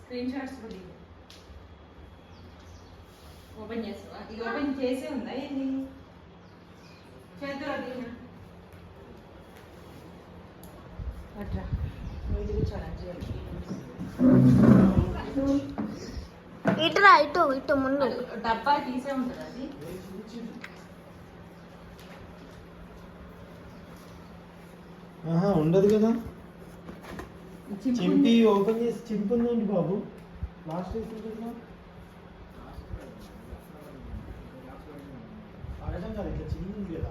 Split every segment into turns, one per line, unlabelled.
Screen shots కూడా open చేస్తావా? ఇది ఓపెన్ చేసే ఉందా ఏంది? చేతులు అది అట్లా ఇది కూర్చోవాలి.
ఇటురా ఇటు ఇటు ముందు
డబ్బా తీసే ఉంటుంది అది.
ఉండదు కదా. చింపి ఓపెన్ చేసి చింపుందండి బాబు. లాస్ట్ అడగం కాదు, ఇట్లా చింపింది కదా.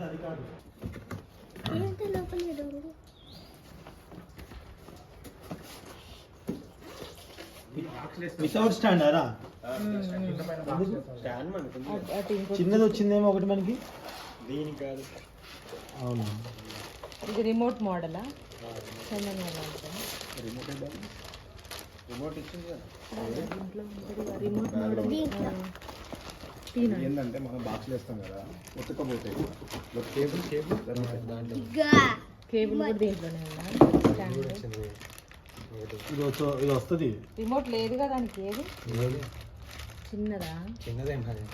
అది కాదు వితౌట్ స్టాండ్ అరా. చిన్నది వచ్చిందేమో ఒకటి మనకి. దీనికి కాదు. అవును,
ఇది రిమోట్ మోడలా?
ఏంటంటే మనం బాక్స్లు వేస్తాం కదా, ఉతకపోతాయి. కేబుల్
కేబుల్ కూడా దీంట్లోనే ఉందా?
ఇది వస్తుంది.
రిమోట్ లేదుగా దానికి. ఏది చిన్నదా?
చిన్నదేం కాదు.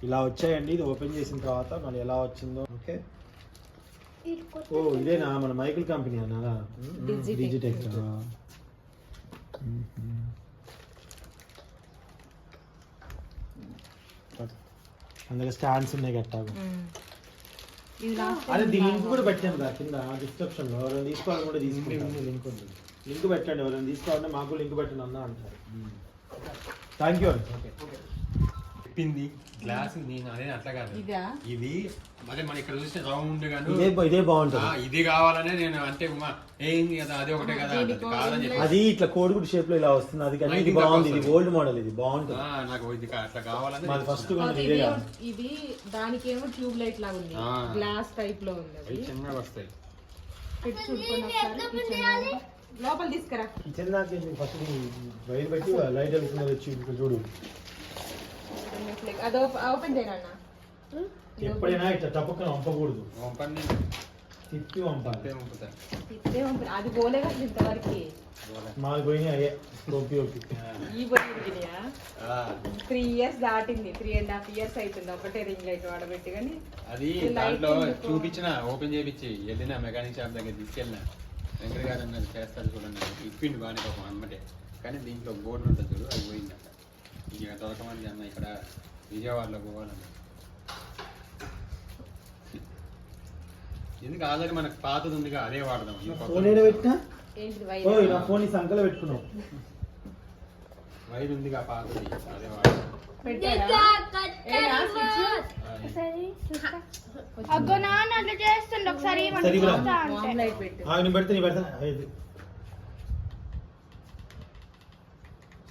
ఇలా వచ్చాయండి. ఇది ఓపెన్ చేసిన తర్వాత మళ్ళీ ఎలా వచ్చిందో. ఓకే. ఓ ఇదేనా మన మైకిల్ కంపెనీ అన్నారా? డిజిటెక్. అందులో స్టాండ్స్ ఉన్నాయి కట్టాలి. అదే దీని లింక్ కూడా పెట్టాను కదా కింద డిస్క్రిప్షన్ లో. ఎవరైనా తీసుకోవాలని కూడా తీసుకుంటాను. లింక్ పెట్టండి. ఎవరైనా తీసుకోవాలంటే మాకు లింక్ పెట్టండి అన్నా అంటారు. థ్యాంక్ యూ అండి.
చెప్పింది గ్లాస్ నేను అదే అట్లా కాదు. ఇది అదే మన ఇక్కడ చూస్తే రౌండ్ గాను
ఇదే బాగుంటుంది.
ఇది కావాలనే నేను అంటే ఏంది కదా అదే ఒకటే కదా కాదని చెప్పి.
అది ఇట్లా కోడిగుడ్డు షేప్ లో ఇలా వస్తుంది. అది కానీ ఇది బాగుంది. ఇది ఓల్డ్ మోడల్. ఇది బాగుంటుంది.
నాకు ఇది అట్లా కావాలని
మాది ఫస్ట్
ఇది. దానికేమో ట్యూబ్ లైట్ లాగా ఉంది, గ్లాస్ టైప్ లో ఉంది.
చిన్నగా వస్తాయి.
లోపల తీసుకురా.
కిచెన్ దాకా ఫస్ట్ వైర్ పెట్టి లైట్ వెళ్తున్నది వచ్చి చూడు.
అది ఓపెన్ చేయనా?
ఎప్పుడైనా ఇట్లా తప్పకుండా వంపకూడదు. తిప్పి
వంపాలి.
అది పోలే కదా ఇంతవరకు.
మాది పోయినాయి అయ్యే. ఓపి
ఈ పోయినాయా? 3 years దాటింది. 3.5 years అవుతుంది. ఒకటే రింగ్ లైట్ వాడబెట్టి. కానీ
అది దాంట్లో చూపించిన ఓపెన్ చేయించి వెళ్ళిన మెకానిక్ షాప్ దగ్గర తీసుకెళ్ళిన. వెంకట గారు అన్నది చేస్తారు చూడండి. ఇప్పిండి బాగానే పాపం అన్నమాట. కానీ దీంట్లో బోర్డు ఉంటుంది చూడు, అది పోయింది అక్కడ. ఇక దొరకమంది అన్న ఇక్కడ విజయవాడలో పోవాలన్న. ఎందుకు ఆల్రెడీ మనకు పాతది ఉందిగా అదే వాడదాం.
ఫోన్ సంకలో పెట్టుకున్నావు.
వైర్ ఉందిగా పాతది అదే వాడదాం.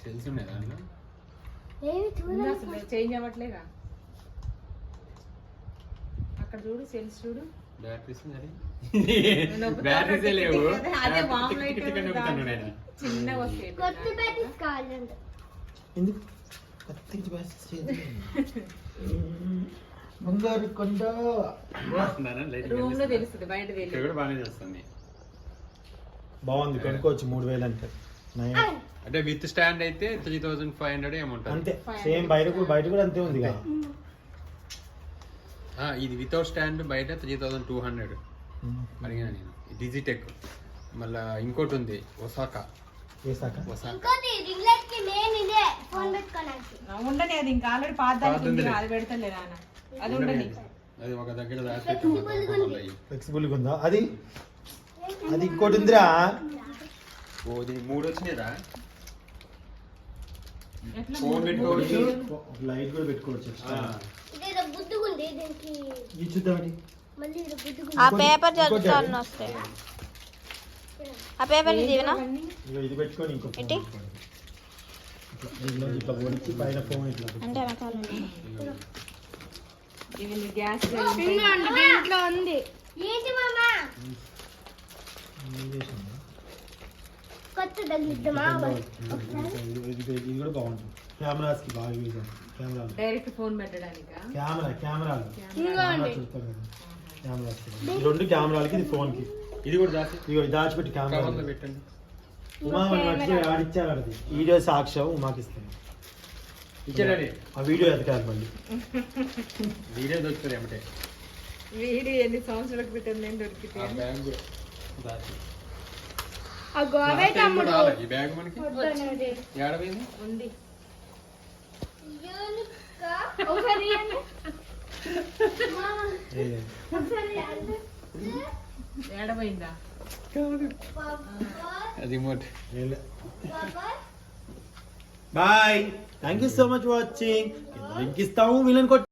సెల్స్ ఉన్నాయి దాంట్లో.
చేంజ్ అవ్వట్లేగా. అక్కడ చూడు, సెల్స్ చూడు.
బ్యాటరీస్ బ్యాటరీసే లేవు.
చిన్నగా వస్తాయి.
బంగారు కొండ
రూమ్ లో తెలుస్తుంది, బయట
కూడా బాగానే చేస్తుంది.
బాగుంది. కొనుక్కోవచ్చు 3000 అంటే.
అంటే విత్ స్టాండ్ అయితే 3500 ఏమంటారు
అంతే. సేమ్ బయట కూడా అంతే ఉంది కదా.
ఇది వితౌట్ స్టాండ్ బయట 3200 అడిగినా నేను. డిజిటెక్. మళ్ళా ఇంకోటి ఉంది ఒసాకా.
ఉండని. అది ఇంకా ఆల్రెడీ పాత అది పెడతలేదా? అది ఉండని.
అది ఒక దగ్గర
ఫ్లెక్సిబుల్ గా ఉందా అది? అది ఇంకోటి ఉందిరా.
ఓ దీనికి 3 వచ్చినాయిరా. ఫోన్ పెట్టుకోవచ్చు,
లైట్ కూడా పెట్టుకోవచ్చు. చూద్దామండి.
ఆ పేపర్ చదువుతాను వస్తాయి. ఆ పేపర్ ఇదినా
ఇది పెట్టుకొని ఇంకో ఇట్లా పొడిచి పైన ఫోన్ ఇట్లా
అంటే రకాలు
ఇవి గ్యాస్
దీంట్లో ఉంది. ఏంటి మామా కొత్త తగిలిద్దామా?
ఇది కూడా బాగుంటుంది. కెమెరాస్ కి బాగా యూజ్ అవుతుంది. కెమెరా
డైరెక్ట్ ఫోన్ పెట్టడానికి.
కెమెరాలు కెమెరాస్ 2 కెమెరాలకి, ఇది ఫోన్ కి.
ఇది కూడా దాచి
ఇగో ఇది దాచిపెట్టి కెమెరా
కవర్లో పెట్టండి.
ఉమా మన మర్చిపోయి ఆడిచ్చారు అది వీడియో సాక్ష్యం ఉమాకి ఇస్తాను
ఇచ్చాడండి.
ఆ వీడియో ఎదకాలి మళ్ళీ
వీడియో దొరుకుతుంది ఏమంటే
వీడి ఎన్ని సంవత్సరాలకు పెట్టింది నేను దొరికితే
ఆ బ్యాగ్ కూడా దాచి.
ఆ గోవే
లాస్ట్ టైం
తమ్ముడు
కూడా రాలే ఈ బ్యాగ్ మనకి.
వద్దన్నది.
ఏడపోయింది?
ఉంది.
ఒకసారి ఇయ్యండి. ఒకసారి
ఏడమైందా?
అది remote.
Bye thank you so much watching link ఇస్తాము వీళ్ళని